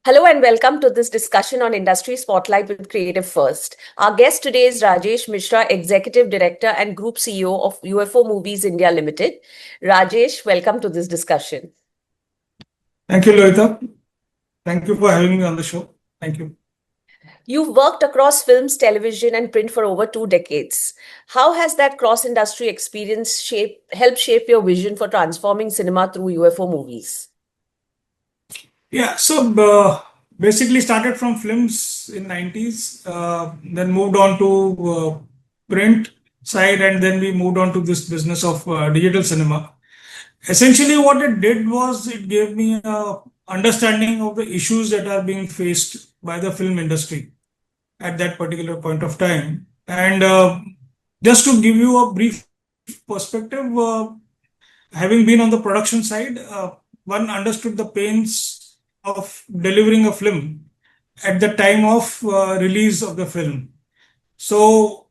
Hello and welcome to this discussion on Industry Spotlight with Creative First. Our guest today is Rajesh Mishra, Executive Director and Group CEO of UFO Movies India Limited. Rajesh, welcome to this discussion. Thank you, Loita. Thank you for having me on the show. Thank you. You've worked across films, television, and print for over 2 decades. How has that cross-industry experience helped shape your vision for transforming cinema through UFO movies? Yeah, so basically started from films in 90s, then moved on to print side, and then we moved on to this business of digital cinema. Essentially, what it did was it gave me a understanding of the issues that are being faced by the film industry at that particular point of time. And just to give you a brief perspective, having been on the production side, one understood the pains of delivering a film at the time of release of the film. So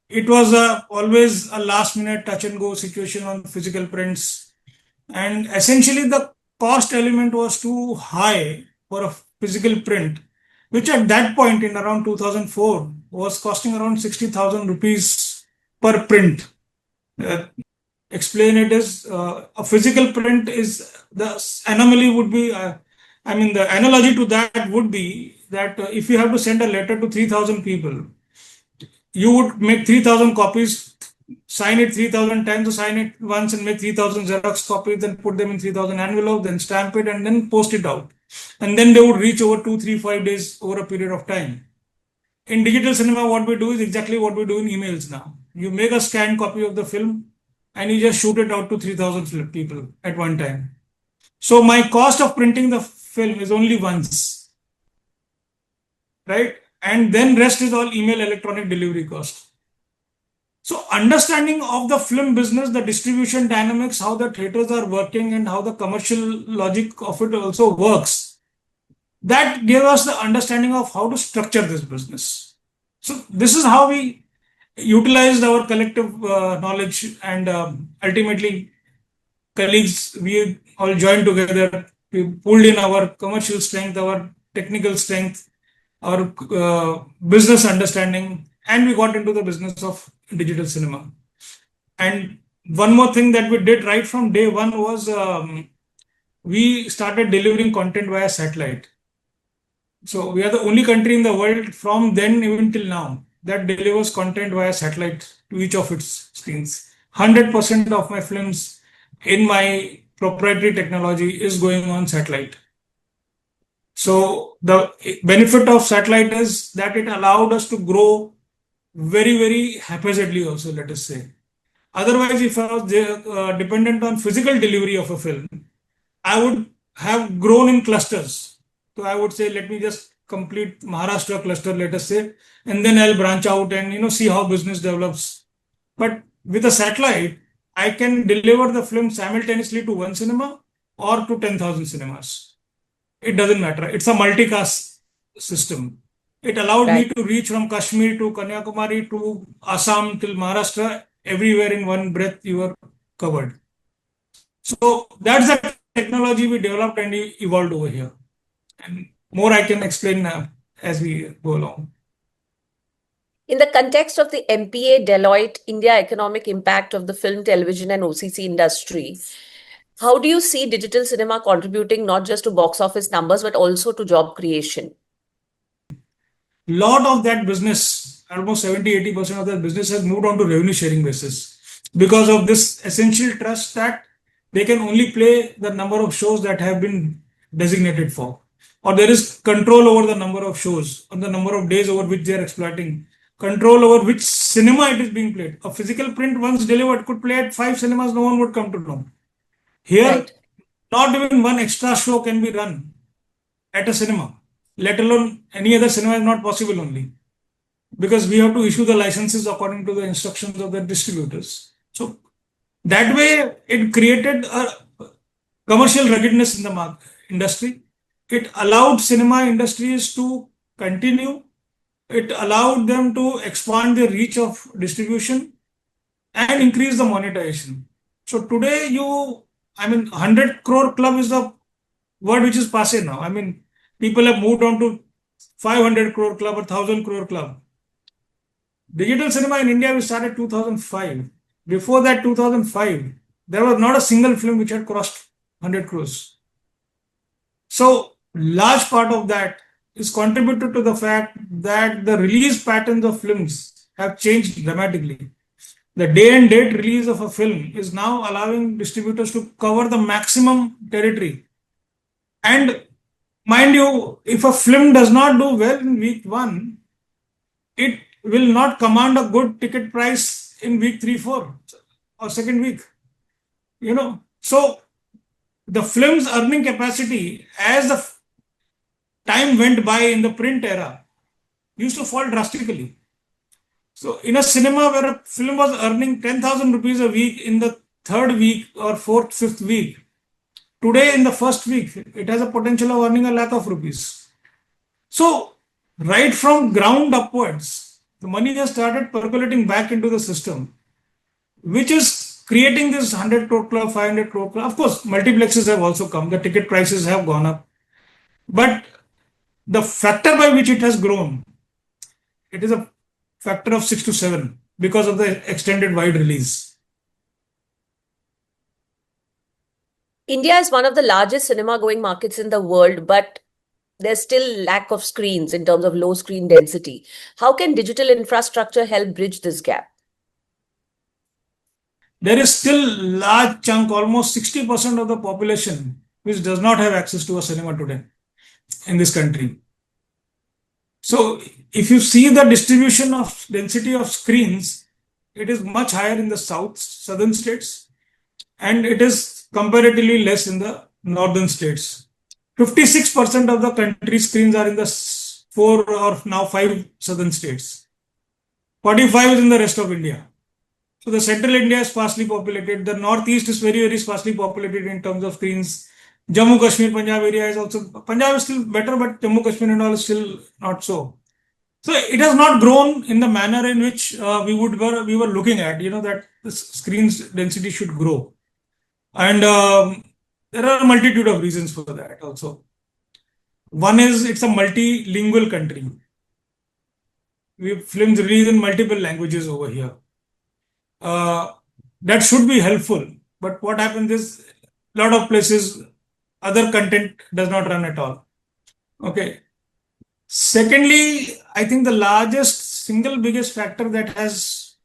it was always a last minute touch and go situation on physical prints. And essentially, the cost element was too high for a physical print, which at that point in around 2004 was costing around 60,000 rupees per print. Explain it as a physical print is the anomaly would be, the analogy to that would be that if you have to send a letter to 3,000 people, you would make 3,000 copies, sign it 3,000 times, or sign it once and make 3,000 Xerox copies, then put them in 3,000 envelopes, then stamp it and then post it out. And then they would reach over 2, 3, 5 days over a period of time. In digital cinema, what we do is exactly what we do in emails now. You make a scanned copy of the film and you just shoot it out to 3,000 people at one time. So my cost of printing the film is only once, right? And then rest is all email electronic delivery cost. So understanding of the film business, the distribution dynamics, how the theaters are working and how the commercial logic of it also works, that gave us the understanding of how to structure this business. So this is how we utilized our collective knowledge, and ultimately colleagues, we all joined together, we pulled in our commercial strength, our technical strength, our business understanding, and we got into the business of digital cinema. And one more thing that we did right from day one was we started delivering content via satellite. So we are the only country in the world from then even till now that delivers content via satellite to each of its screens. 100% of my films in my proprietary technology is going on satellite. So the benefit of satellite is that it allowed us to grow very, very haphazardly also, let us say. Otherwise, if I was dependent on physical delivery of a film, I would have grown in clusters. So I would say, let me just complete Maharashtra cluster, let us say, and then I'll branch out and see how business develops. But with a satellite, I can deliver the film simultaneously to one cinema or to 10,000 cinemas. It doesn't matter. It's a multicast system. It allowed me to reach from Kashmir to Kanyakumari to Assam till Maharashtra. Everywhere in one breath you are covered. So that's the technology we developed and evolved over here. And more I can explain as we go along. In the context of the MPA Deloitte India Economic Impact of the Film, Television and OCC industry, how do you see digital cinema contributing not just to box office numbers, but also to job creation? Lot of that business, almost 70-80% of that business has moved on to revenue sharing basis because of this essential trust that they can only play the number of shows that have been designated for, or there is control over the number of shows, on the number of days over which they are exploiting, control over which cinema it is being played. A physical print once delivered could play at 5 cinemas, no one would come to know. Here, not even one extra show can be run at a cinema, let alone any other cinema is not possible only because we have to issue the licenses according to the instructions of the distributors. So that way it created a commercial ruggedness in the industry. It allowed cinema industries to continue. It allowed them to expand their reach of distribution and increase the monetization. So today 100 crore club is the word which is passé now. people have moved on to 500 crore club or 1000 crore club. Digital cinema in India, we started 2005. Before that, 2005, there was not a single film which had crossed 100 crores. So, large part of that is contributed to the fact that the release patterns of films have changed dramatically. The day and date release of a film is now allowing distributors to cover the maximum territory. And mind you, if a film does not do well in week 1, it will not command a good ticket price in week 3, 4 or second week. So the film's earning capacity as the time went by in the print era used to fall drastically. So in a cinema where a film was earning 10,000 rupees a week in the third week or fourth, fifth week, today in the first week, it has a potential of earning 1 lakh of rupees. So right from ground upwards, the money has started percolating back into the system, which is creating this 100 crore club, 500 crore club. Of course, multiplexes have also come. The ticket prices have gone up. But the factor by which it has grown, it is a factor of 6 to 7 because of the extended wide release. India is one of the largest cinema going markets in the world, but there's still lack of screens in terms of low screen density. How can digital infrastructure help bridge this gap? There is still large chunk, almost 60% of the population, which does not have access to a cinema today in this country. So if you see the distribution of density of screens, it is much higher in the southern states, and it is comparatively less in the northern states. 56% of the country's screens are in the 4 or now 5 southern states. 45 is in the rest of India. So the central India is sparsely populated. The northeast is very, very sparsely populated in terms of screens. Jammu Kashmir, Punjab area is also, Punjab is still better, but Jammu Kashmir and all is still not so. So it has not grown in the manner in which we were looking at, that the screen's density should grow. And there are a multitude of reasons for that also. One is it's a multilingual country. We have films released in multiple languages over here. That should be helpful. But what happens is a lot of places, other content does not run at all. Okay. Secondly, I think the single biggest factor that has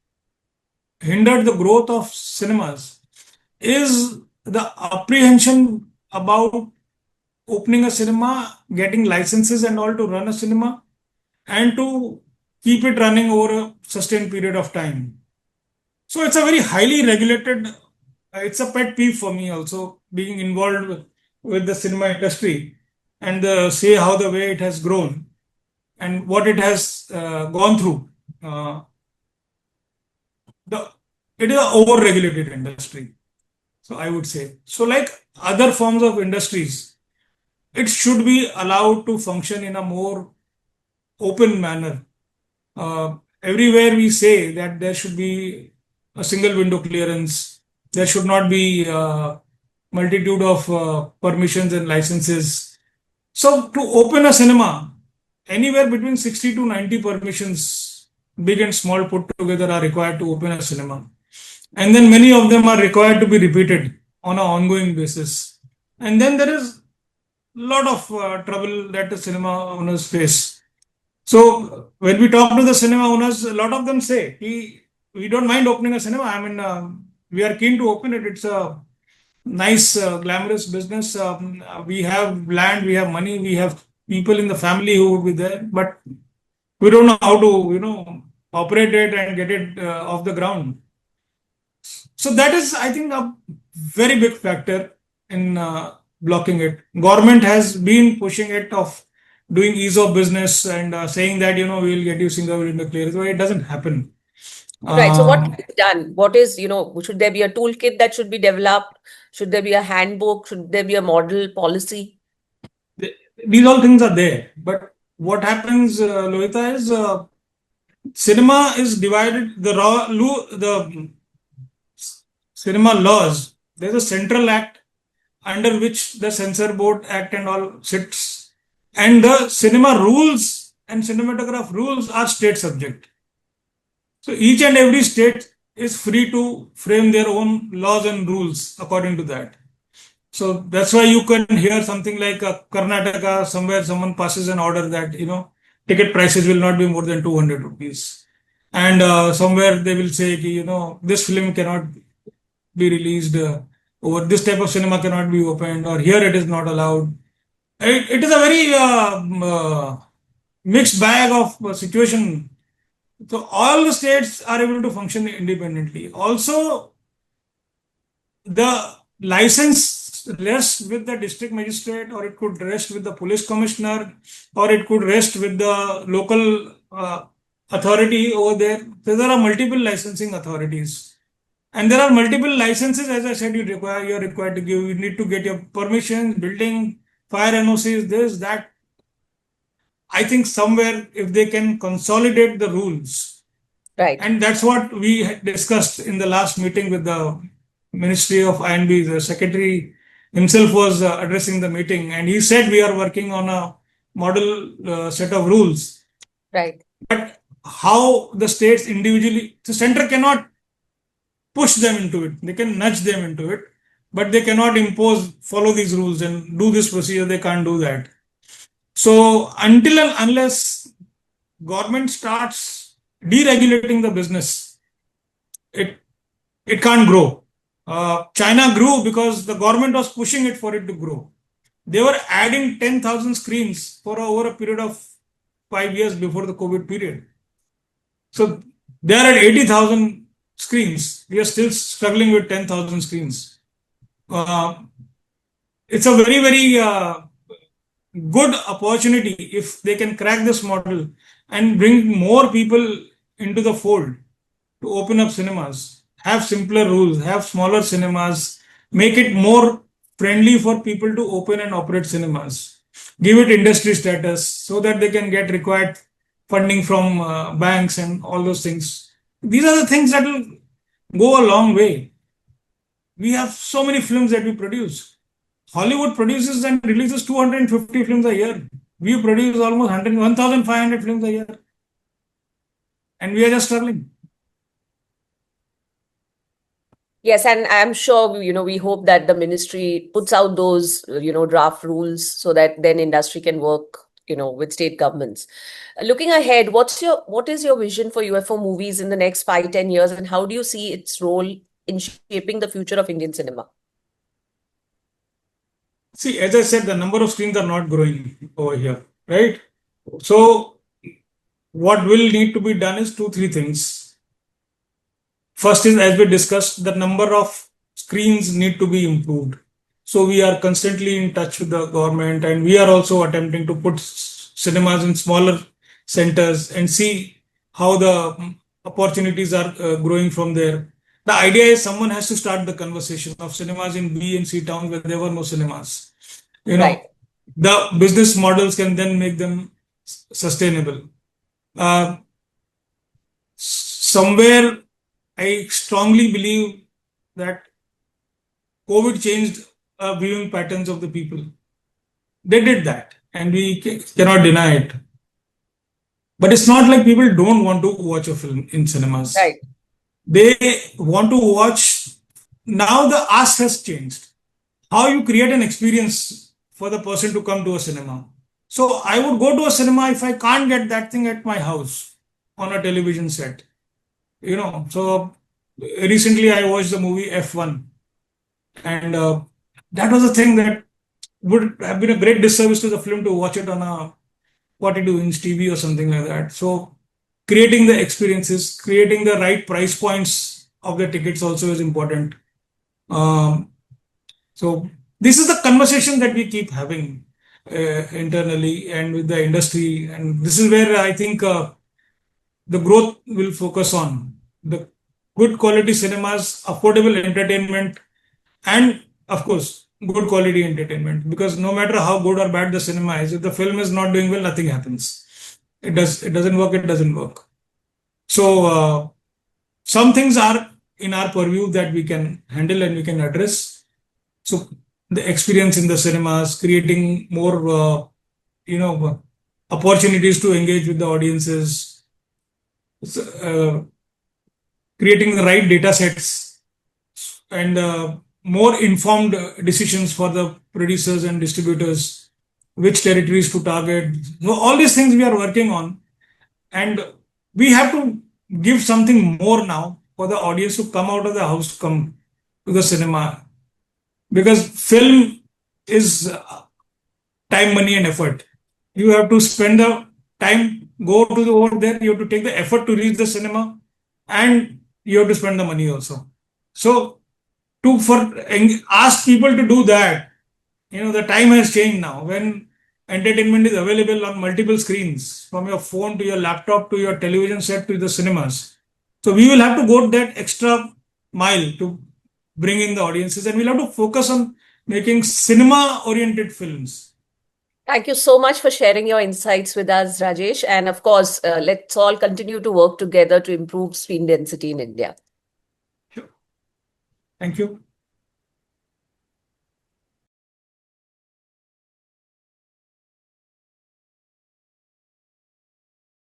hindered the growth of cinemas is the apprehension about opening a cinema, getting licenses and all to run a cinema, and to keep it running over a sustained period of time. So it's a very highly regulated, it's a pet peeve for me also, being involved with the cinema industry and say how the way it has grown and what it has gone through. It is an over-regulated industry. So I would say. So like other forms of industries, it should be allowed to function in a more open manner. Everywhere we say that there should be a single window clearance, there should not be multitude of permissions and licenses. So to open a cinema, anywhere between 60 to 90 permissions, big and small put together, are required to open a cinema. And then many of them are required to be repeated on an ongoing basis. And then there is a lot of trouble that the cinema owners face. So when we talk to the cinema owners, a lot of them say, we don't mind opening a cinema. I mean, we are keen to open it. It's a nice, glamorous business. We have land, we have money, we have people in the family who would be there, but we don't know how to, operate it and get it off the ground. So that is, I think, a very big factor in blocking it. Government has been pushing it of doing ease of business and saying that, we will get you single window clearance, but it doesn't happen. Right. So what is done? What is, should there be a toolkit that should be developed? Should there be a handbook? Should there be a model policy? These all things are there. But what happens, Lohita, is cinema is divided, the cinema laws, there's a central act under which the Censor Board Act and all sits. and the cinema rules and cinematograph rules are state subject. So each and every state is free to frame their own laws and rules according to that. So that's why you can hear something like Karnataka, somewhere someone passes an order that, ticket prices will not be more than 200 rupees. And somewhere they will say, this film cannot be released, or this type of cinema cannot be opened, or here it is not allowed. It is a very mixed bag of situation. So all the states are able to function independently. Also, the license rests with the district magistrate, or it could rest with the police commissioner, or it could rest with the local authority over there. So there are multiple licensing authorities. And there are multiple licenses, as I said, you're required to give. You need to get your permissions, building, fire NOCs, this, that. I think somewhere if they can consolidate the rules, Right. and that's what we had discussed in the last meeting with the Ministry of INB. The secretary himself was addressing the meeting, and he said we are working on a model set of rules. Right. But how the states individually, the center cannot push them into it. They can nudge them into it, but they cannot follow these rules and do this procedure. They can't do that. So until and unless government starts deregulating the business, it can't grow. China grew because the government was pushing it for it to grow. They were adding 10,000 screens for over a period of 5 years before the COVID period. So they are at 80,000 screens. We are still struggling with 10,000 screens. It's a very, very good opportunity if they can crack this model and bring more people into the fold to open up cinemas, have simpler rules, have smaller cinemas, make it more friendly for people to open and operate cinemas, give it industry status so that they can get required funding from banks and all those things. These are the things that will go a long way. We have so many films that we produce. Hollywood produces and releases 250 films a year. We produce almost 1,500 films a year. And we are just struggling. Yes, and I'm sure, we hope that the ministry puts out those, draft rules so that then industry can work, with state governments. Looking ahead, what is your vision for UFO movies in the next 5-10 years, and how do you see its role in shaping the future of Indian cinema? See, as I said, the number of screens are not growing over here, right? So what will need to be done is 2-3 things. First is, as we discussed, the number of screens need to be improved. So we are constantly in touch with the government, and we are also attempting to put cinemas in smaller centers and see how the opportunities are growing from there. The idea is someone has to start the conversation of cinemas in B and C towns where there were no cinemas. Right. The business models can then make them sustainable. Somewhere I strongly believe that COVID changed viewing patterns of the people. They did that, and we cannot deny it. But it's not like people don't want to watch a film in cinemas. Right. They want to watch. Now the ask has changed. How you create an experience for the person to come to a cinema. So I would go to a cinema if I can't get that thing at my house on a television set. So recently I watched the movie F1, and that was a thing that would have been a great disservice to the film to watch it on a 42-inch TV or something like that. So creating the experiences, creating the right price points of the tickets also is important. So this is the conversation that we keep having internally and with the industry, and this is where I think the growth will focus on the good quality cinemas, affordable entertainment, and of course good quality entertainment. Because no matter how good or bad the cinema is, if the film is not doing well, nothing happens. It doesn't work. It doesn't work. So some things are in our purview that we can handle and we can address. So the experience in the cinemas, creating more opportunities to engage with the audiences, creating the right data sets, and more informed decisions for the producers and distributors, which territories to target. So all these things we are working on, and we have to give something more now for the audience to come out of the house, come to the cinema, because film is time, money, and effort. You have to spend the time, go to over there. You have to take the effort to reach the cinema, and you have to spend the money also. So ask people to do that, the time has changed now. When entertainment is available on multiple screens, from your phone to your laptop to your television set to the cinemas. So we will have to go that extra mile to bring in the audiences, and we'll have to focus on making cinema oriented films. Thank you so much for sharing your insights with us, Rajesh. And of course, let's all continue to work together to improve screen density in India. Sure. Thank you.